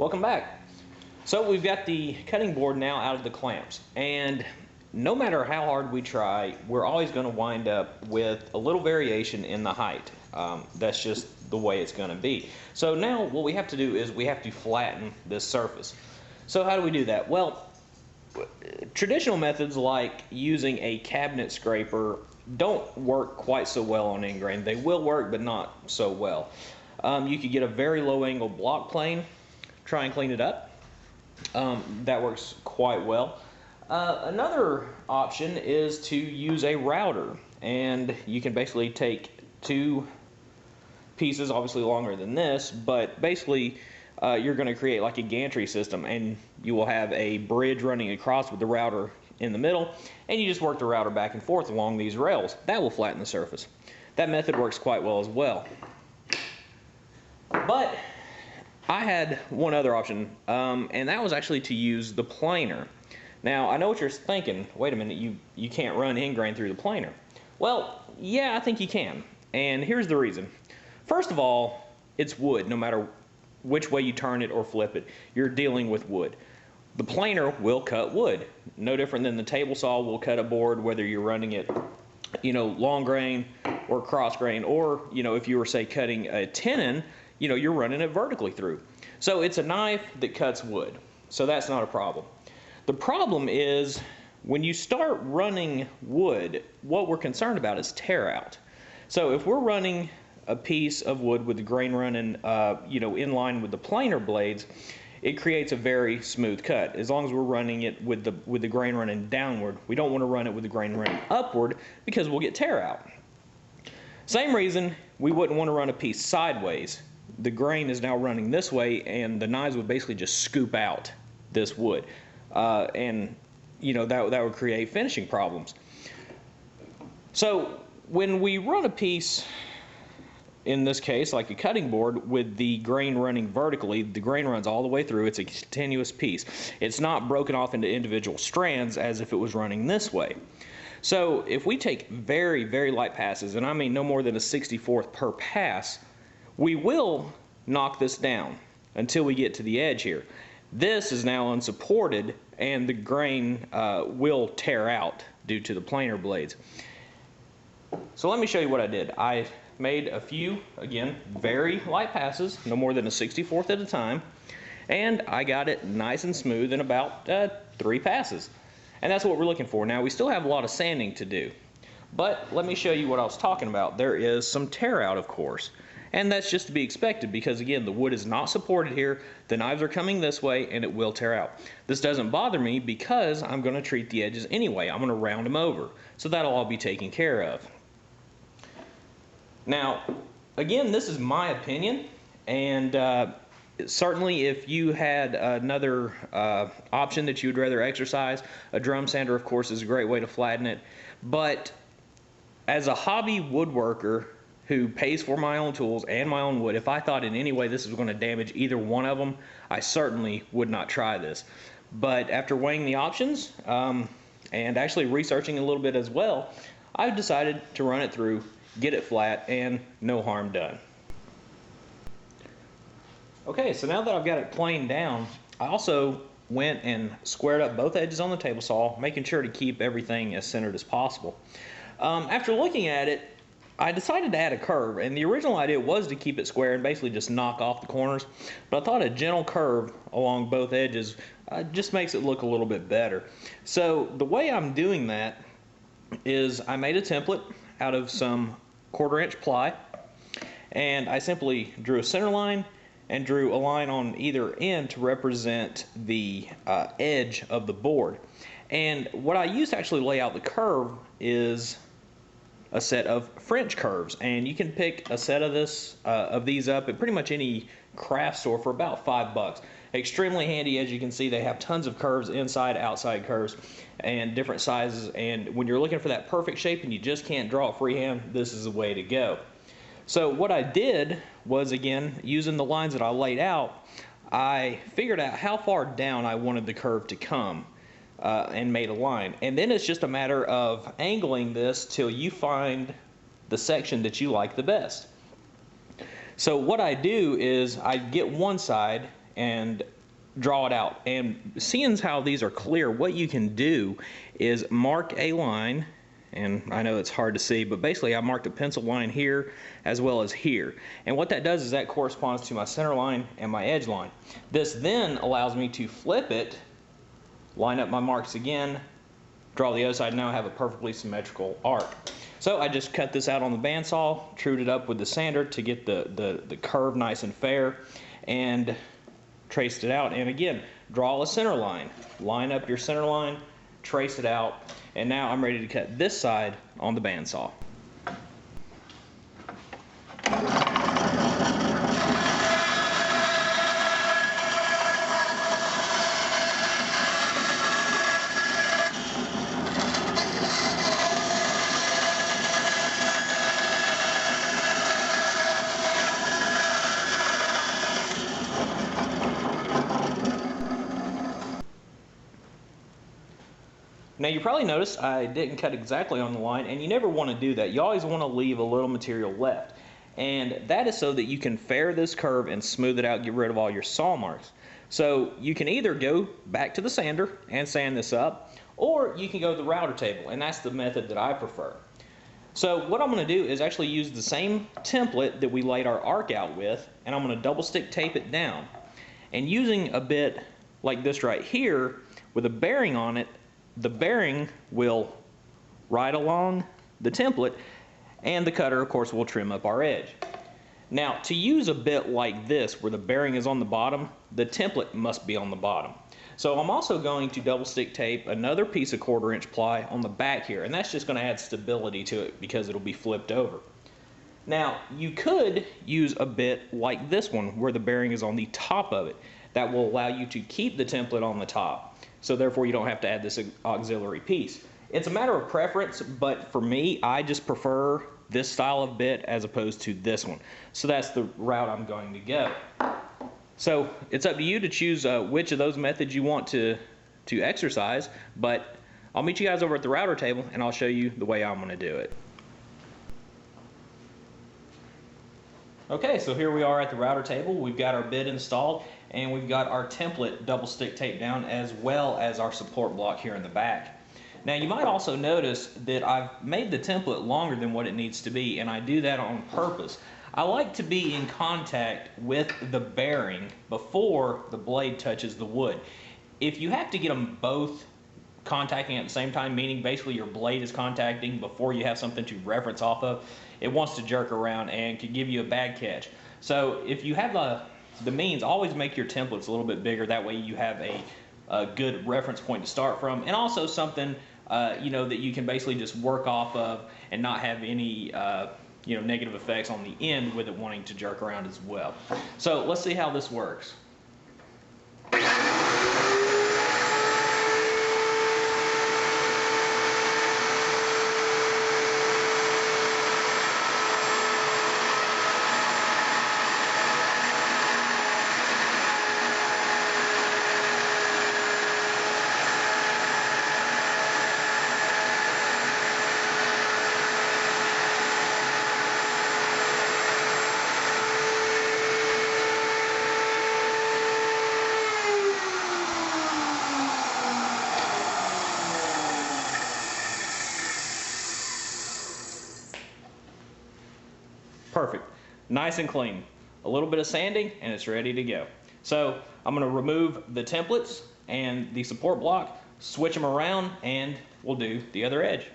Welcome back. So we've got the cutting board now out of the clamps, and no matter how hard we try, we're always going to wind up with a little variation in the height. That's just the way it's going to be. So now what we have to do is we have to flatten this surface. So how do we do that? Well, traditional methods like using a cabinet scraper don't work quite so well on end grain. They will work, but not so well. You could get a very low angle block plane, try and clean it up. That works quite well. Another option is to use a router, and you can basically take two pieces, obviously longer than this, but basically you're going to create like a gantry system, and you will have a bridge running across with the router in the middle, and you just work the router back and forth along these rails. That will flatten the surface. That method works quite well as well. But I had one other option, and that was actually to use the planer. Now, I know what you're thinking. Wait a minute, you can't run end grain through the planer. Well, yeah, I think you can, and here's the reason. First of all, it's wood. No matter which way you turn it or flip it, you're dealing with wood. The planer will cut wood, no different than the table saw will cut a board, whether you're running it, long grain or cross grain, or, if you were, say, cutting a tenon, you're running it vertically through. So it's a knife that cuts wood. So that's not a problem. The problem is when you start running wood, what we're concerned about is tear out. So if we're running a piece of wood with the grain running, in line with the planer blades, it creates a very smooth cut. As long as we're running it with the grain running downward, we don't want to run it with the grain running upward because we'll get tear out. Same reason we wouldn't want to run a piece sideways. The grain is now running this way, and the knives would basically just scoop out this wood, and that would create finishing problems. So when we run a piece, in this case like a cutting board, with the grain running vertically, the grain runs all the way through. It's a continuous piece. It's not broken off into individual strands as if it was running this way. So if we take very, very light passes, and I mean no more than a 64th per pass, we will knock this down until we get to the edge here. This is now unsupported, and the grain will tear out due to the planer blades. So let me show you what I did. I made a few, again, very light passes, no more than a 64th at a time, and I got it nice and smooth in about 3 passes. And that's what we're looking for. Now, we still have a lot of sanding to do, but let me show you what I was talking about. There is some tear out, of course, and that's just to be expected because, again, the wood is not supported here. The knives are coming this way, and it will tear out. This doesn't bother me because I'm going to treat the edges anyway. I'm going to round them over, so that'll all be taken care of. Now, again, this is my opinion, and certainly if you had another option that you would rather exercise, a drum sander, of course, is a great way to flatten it. But as a hobby woodworker who pays for my own tools and my own wood, if I thought in any way this was going to damage either one of them, I certainly would not try this. But after weighing the options and actually researching a little bit as well, I've decided to run it through, get it flat, and no harm done. Okay, so now that I've got it planed down, I also went and squared up both edges on the table saw, making sure to keep everything as centered as possible. After looking at it, I decided to add a curve, and the original idea was to keep it square and basically just knock off the corners, but I thought a gentle curve along both edges just makes it look a little bit better. So the way I'm doing that is I made a template out of some 1/4 inch ply, and I simply drew a center line and drew a line on either end to represent the edge of the board. And what I used to actually lay out the curve is a set of French curves, and you can pick a set of these up at pretty much any craft store for about $5. Extremely handy. As you can see, they have tons of curves, inside, outside curves, and different sizes, and when you're looking for that perfect shape and you just can't draw it freehand, this is the way to go. So what I did was, again, using the lines that I laid out, I figured out how far down I wanted the curve to come, and made a line. And then it's just a matter of angling this till you find the section that you like the best. So what I do is I get one side and draw it out. And seeing how these are clear, what you can do is mark a line, and I know it's hard to see, but basically I marked a pencil line here as well as here. And what that does is that corresponds to my center line and my edge line. This then allows me to flip it, line up my marks again, draw the other side, and now I have a perfectly symmetrical arc. So I just cut this out on the bandsaw, trued it up with the sander to get the curve nice and fair, and traced it out. And again, draw a center line, line up your center line, trace it out, and now I'm ready to cut this side on the bandsaw. Now you probably noticed I didn't cut exactly on the line, and you never want to do that. You always want to leave a little material left. And that is so that you can fair this curve and smooth it out, get rid of all your saw marks. So you can either go back to the sander and sand this up, or you can go to the router table, and that's the method that I prefer. So what I'm going to do is actually use the same template that we laid our arc out with, and I'm going to double stick tape it down. And using a bit like this right here with a bearing on it, the bearing will ride along the template, and the cutter, of course, will trim up our edge. Now, to use a bit like this, where the bearing is on the bottom, the template must be on the bottom. So I'm also going to double stick tape another piece of 1/4 inch ply on the back here, and that's just going to add stability to it because it'll be flipped over. Now, you could use a bit like this one, where the bearing is on the top of it. That will allow you to keep the template on the top, so therefore you don't have to add this auxiliary piece. It's a matter of preference, but for me, I just prefer this style of bit as opposed to this one. So that's the route I'm going to go. So it's up to you to choose which of those methods you want to exercise, but I'll meet you guys over at the router table and I'll show you the way I'm going to do it. Okay, so here we are at the router table. We've got our bit installed, and we've got our template double stick taped down, as well as our support block here in the back. Now you might also notice that I've made the template longer than what it needs to be, and I do that on purpose. I like to be in contact with the bearing before the blade touches the wood. If you have to get them both contacting at the same time, meaning basically your blade is contacting before you have something to reference off of, it wants to jerk around and could give you a bad catch. So if you have the means, always make your templates a little bit bigger. That way you have a good reference point to start from, and also something that you can basically just work off of and not have any negative effects on the end with it wanting to jerk around as well. So let's see how this works. Perfect. Nice and clean. A little bit of sanding and it's ready to go. So I'm going to remove the templates and the support block, switch them around, and we'll do the other edge.